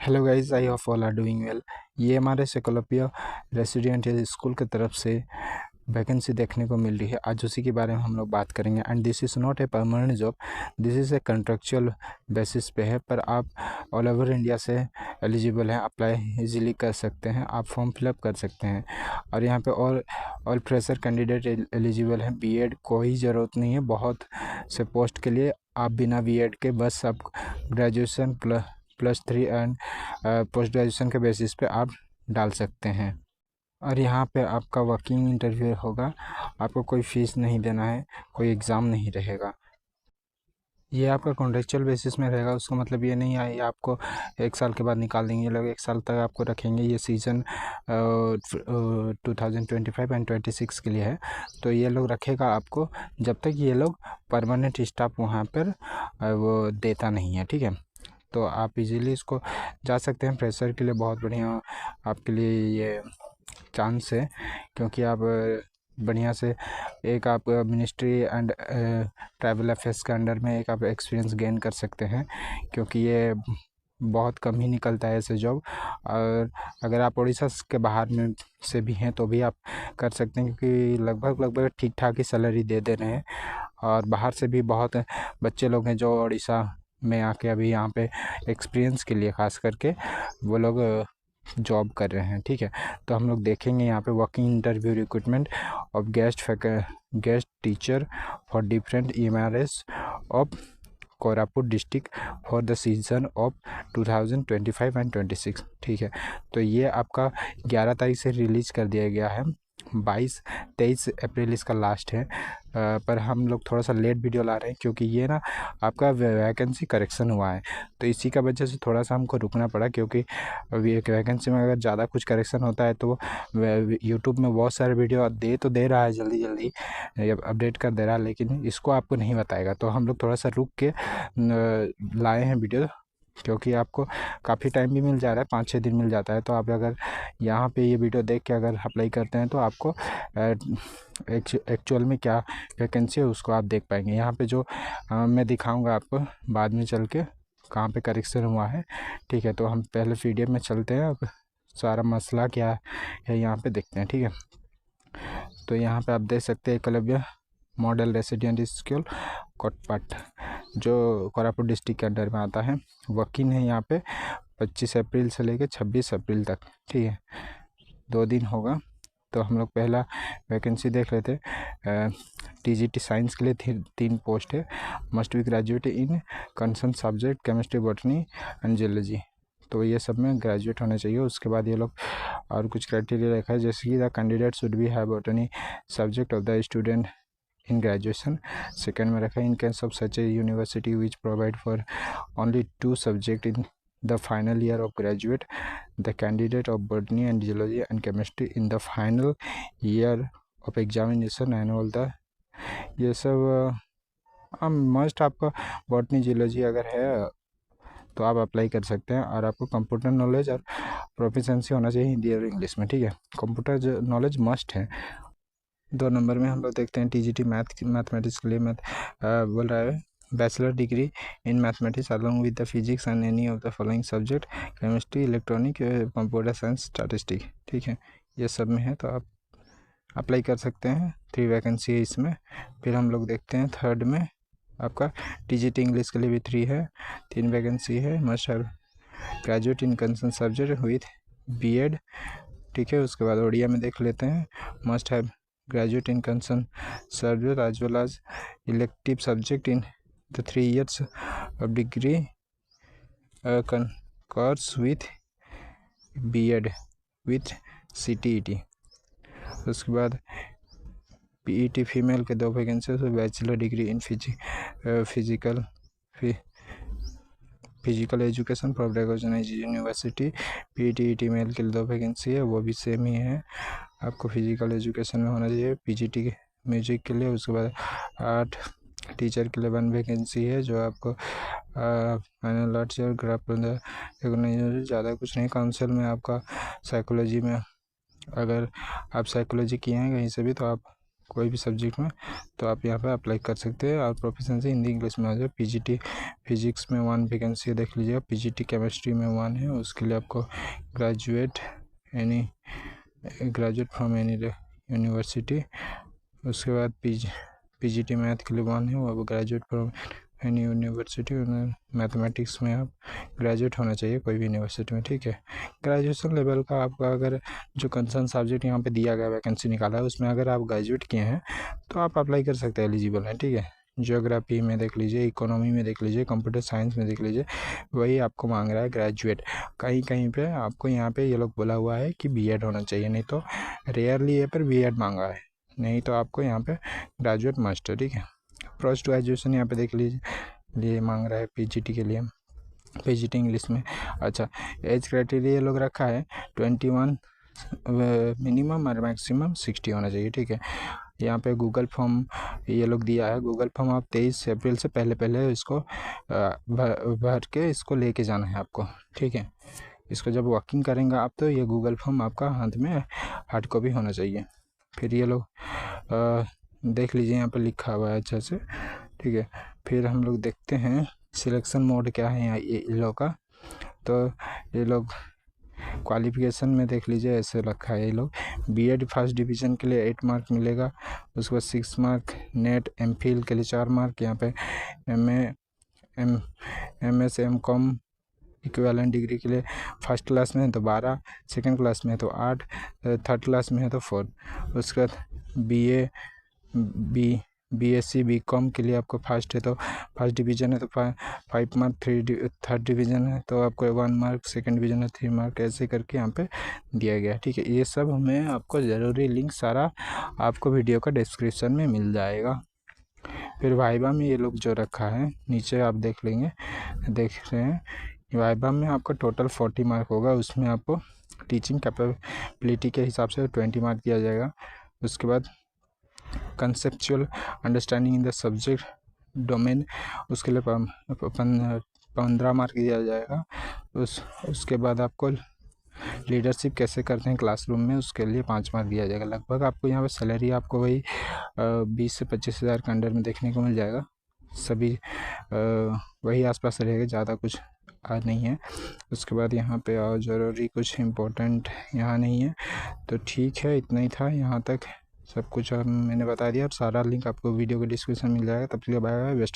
Hello guys, I hope all are doing well. ये हमारे सेकोलोपिया residential school की तरफ से वैकेंसी देखने को मिल रही है। आज उसी के बारे में हम लोग बात करेंगे। And this is not a permanent job, this is a contractual basis पे है। पर आप ऑल ओवर इंडिया से एलिजिबल हैं, अप्लाई इजीली कर सकते हैं, आप फॉर्म फिलअप कर सकते हैं। और यहाँ पे ऑल फ्रेशर कैंडिडेट एलिजिबल हैं। बीएड कोई ज़रूरत नहीं है बहुत से पोस्ट के लिए। आप बिना बीएड के बस आप ग्रेजुएशन +3 एंड पोस्ट ग्रेजुएशन के बेसिस पे आप डाल सकते हैं। और यहाँ पे आपका वर्किंग इंटरव्यू होगा, आपको कोई फ़ीस नहीं देना है, कोई एग्ज़ाम नहीं रहेगा। ये आपका कॉन्ट्रेक्चुअल बेसिस में रहेगा। उसका मतलब ये नहीं है ये आपको 1 साल के बाद निकाल देंगे। ये लोग 1 साल तक आपको रखेंगे। ये सीज़न 2025 एंड 26 के लिए है। तो ये लोग रखेगा आपको जब तक ये लोग परमानेंट स्टाफ वहाँ पर वो देता नहीं है, ठीक है। तो आप इजीली इसको जा सकते हैं। फ्रेशर के लिए बहुत बढ़िया आपके लिए ये चांस है, क्योंकि आप बढ़िया से एक आप मिनिस्ट्री एंड ट्राइबल अफेयर्स के अंडर में एक आप एक्सपीरियंस गेन कर सकते हैं, क्योंकि ये बहुत कम ही निकलता है ऐसे जॉब। और अगर आप उड़ीसा के बाहर में से भी हैं तो भी आप कर सकते हैं, क्योंकि लगभग ठीक ठाक ही सैलरी दे रहे हैं। और बाहर से भी बहुत बच्चे लोग हैं जो उड़ीसा में आके अभी यहाँ पे एक्सपीरियंस के लिए ख़ास करके वो लोग जॉब कर रहे हैं, ठीक है। तो हम लोग देखेंगे यहाँ पे working interview recruitment of guest teacher for different EMRS of Koraput district for the season of 2025 and 26, ठीक है। तो ये आपका 11 तारीख से रिलीज़ कर दिया गया है। 23 अप्रैल इसका लास्ट है। पर हम लोग थोड़ा सा लेट वीडियो ला रहे हैं, क्योंकि ये ना आपका वैकेंसी करेक्शन हुआ है, तो इसी का वजह से थोड़ा सा हमको रुकना पड़ा। क्योंकि वैकेंसी में अगर ज़्यादा कुछ करेक्शन होता है तो यूट्यूब में बहुत सारे वीडियो तो दे रहा है, जल्दी जल्दी अपडेट कर दे रहा है, लेकिन इसको आपको नहीं बताएगा। तो हम लोग थोड़ा सा रुक के लाए हैं वीडियो, क्योंकि आपको काफ़ी टाइम भी मिल जा रहा है, 5-6 दिन मिल जाता है। तो आप अगर यहाँ पे ये वीडियो देख के अगर अप्लाई करते हैं तो आपको एक्चुअल में क्या वैकेंसी है उसको आप देख पाएंगे। यहाँ पे जो मैं दिखाऊंगा आपको बाद में चल के कहाँ पे करेक्शन हुआ है, ठीक है। तो हम पहले PDF में चलते हैं, अब सारा मसला क्या है यहाँ पे देखते हैं, ठीक है। तो यहाँ पे आप देख सकते हैं एकलव्य मॉडल रेसिडेंट स्कूल कोटपाट, जो कोरापुट डिस्ट्रिक्ट के अंडर में आता है। वर्किंग है यहाँ पे 25 अप्रैल से लेकर 26 अप्रैल तक, ठीक है, 2 दिन होगा। तो हम लोग पहला वैकेंसी देख लेते हैं। TGT साइंस के लिए 3 पोस्ट है। Must be graduate in concern subject chemistry, botany and geology. तो ये सब में ग्रेजुएट होना चाहिए। उसके बाद ये लोग और कुछ क्राइटेरिया रखा है, जैसे कि the candidate should be have botany subject of the student in graduation. Second में रखा है in case of such A university which provide for only 2 subject in the final year of graduate, the candidate of botany and geology and chemistry in the final year of examination and all the ये सब must आपका botany geology अगर है तो आप apply कर सकते हैं। और आपको कंप्यूटर नॉलेज और प्रोफिशेंसी होना चाहिए हिंदी और इंग्लिश में, ठीक है। कंप्यूटर नॉलेज मस्ट है। 2 नंबर में हम लोग देखते हैं TGT मैथमेटिक्स के लिए बोल रहा है bachelor degree in mathematics along with the physics and any of the following subject chemistry, electronic, computer science, statistic, ठीक है। ये सब में है तो आप अप्लाई कर सकते हैं। 3 वैकेंसी है इसमें। फिर हम लोग देखते हैं थर्ड में आपका TGT इंग्लिश के लिए भी 3 है, 3 वैकेंसी है। Must have graduate in concern subject with BEd, ठीक है। उसके बाद ओडिया में देख लेते हैं। Must have graduate in concern subject as well as elective subject in the 3 years of degree course with BEd with CTET। उसके बाद PET फीमेल के 2 vacancy, bachelor degree in physical education for recognised university. PET male के लिए 2 vacancy है, वो भी same ही है। आपको फिजिकल एजुकेशन में होना चाहिए। PGT म्यूजिक के लिए। उसके बाद आर्ट टीचर के लिए 1 वैकेंसी है, जो आपको फाइनल आर्ट्स और ग्राफ ज़्यादा कुछ नहीं। काउंसिल में आपका साइकोलॉजी में अगर आप साइकोलॉजी किए हैं कहीं से भी तो आप कोई भी सब्जेक्ट में, तो आप यहाँ पे अप्लाई कर सकते हैं। और प्रोफिशिएंसी हिंदी इंग्लिश में आ जाए। पीजीटी फिजिक्स में 1 वैकेंसी देख लीजिएगा, पीजीटी केमिस्ट्री में 1 है, उसके लिए आपको ग्रेजुएट फ्रॉम एनी यूनिवर्सिटी। उसके बाद पीजीटी मैथ के लिए 1 है, वो graduate from any university. Mathematics में आप ग्रेजुएट होना चाहिए कोई भी यूनिवर्सिटी में, ठीक है। ग्रेजुएशन लेवल का आपका अगर जो कंसर्न सब्जेक्ट यहाँ पे दिया गया वैकेंसी निकाला है उसमें अगर आप ग्रेजुएट किए हैं तो आप अप्लाई कर सकते हैं, एलिजिबल हैं, ठीक है। ज्योग्राफी में देख लीजिए, इकोनॉमी में देख लीजिए, कंप्यूटर साइंस में देख लीजिए, वही आपको मांग रहा है ग्रेजुएट। कहीं कहीं पे आपको यहाँ पे ये लोग बोला हुआ है कि बीएड होना चाहिए, नहीं तो रेयरली है पर बीएड मांगा है, नहीं तो आपको यहाँ पे ग्रेजुएट मस्ट है, ठीक है। पोस्ट ग्रेजुएशन यहाँ पे देख लीजिए, ये मांग रहा है पीजीटी के लिए, पीजीटी इंग्लिश में। अच्छा, एज क्राइटेरिया ये लोग रखा है 21 मिनिमम और मैक्सिमम 60 होना चाहिए, ठीक है। यहाँ पे गूगल फॉर्म ये लोग दिया है, गूगल फॉर्म आप 23 अप्रैल से पहले इसको भर के इसको लेके जाना है आपको, ठीक है। इसको जब वर्किंग करेंगे आप तो ये गूगल फॉर्म आपका हाथ में हार्ड कॉपी होना चाहिए। फिर ये लोग देख लीजिए यहाँ पर लिखा हुआ है अच्छे से, ठीक है। फिर हम लोग देखते हैं सिलेक्शन मोड क्या है यहाँ ये लोग का। तो ये लोग क्वालिफिकेशन में देख लीजिए ऐसे रखा है ये लोग, बीएड फर्स्ट डिवीज़न के लिए 8 मार्क मिलेगा, उसके बाद 6 मार्क, नेट एमफिल के लिए 4 मार्क, यहाँ पे एमएस एमकॉम इक्विवेलेंट डिग्री के लिए फर्स्ट क्लास में है तो 12, सेकंड क्लास में है तो 8, थर्ड क्लास में है तो 4। उसके बाद बीएससी बीकॉम के लिए आपको फर्स्ट है तो फर्स्ट डिवीज़न है तो 5 मार्क, थर्ड डिवीज़न है तो आपको 1 मार्क, सेकंड डिवीज़न है 3 मार्क, ऐसे करके यहाँ पे दिया गया है, ठीक है। ये सब हमें आपको ज़रूरी लिंक सारा आपको वीडियो का डिस्क्रिप्शन में मिल जाएगा। फिर वाइवा में ये लोग जो रखा है नीचे आप देख लेंगे, देख रहे हैं, वाइवा में आपका टोटल 40 मार्क होगा, उसमें आपको टीचिंग कैपेबिलिटी के हिसाब से 20 मार्क दिया जाएगा। उसके बाद conceptual understanding in the subject domain, उसके लिए 15 मार्क दिया जाएगा। उसके बाद आपको लीडरशिप कैसे करते हैं क्लासरूम में, उसके लिए 5 मार्क दिया जाएगा। लगभग आपको यहाँ पर सैलरी आपको वही 20 से 25 हज़ार के अंडर में देखने को मिल जाएगा, सभी वही आसपास रहेगा, ज़्यादा कुछ आज नहीं है। उसके बाद यहाँ पे और ज़रूरी कुछ इम्पोर्टेंट यहाँ नहीं है, तो ठीक है, इतना ही था। यहाँ तक सब कुछ मैंने बता दिया और सारा लिंक आपको वीडियो के डिस्क्रिप्शन मिल जाएगा। तब तक बाय बाय, बेस्ट।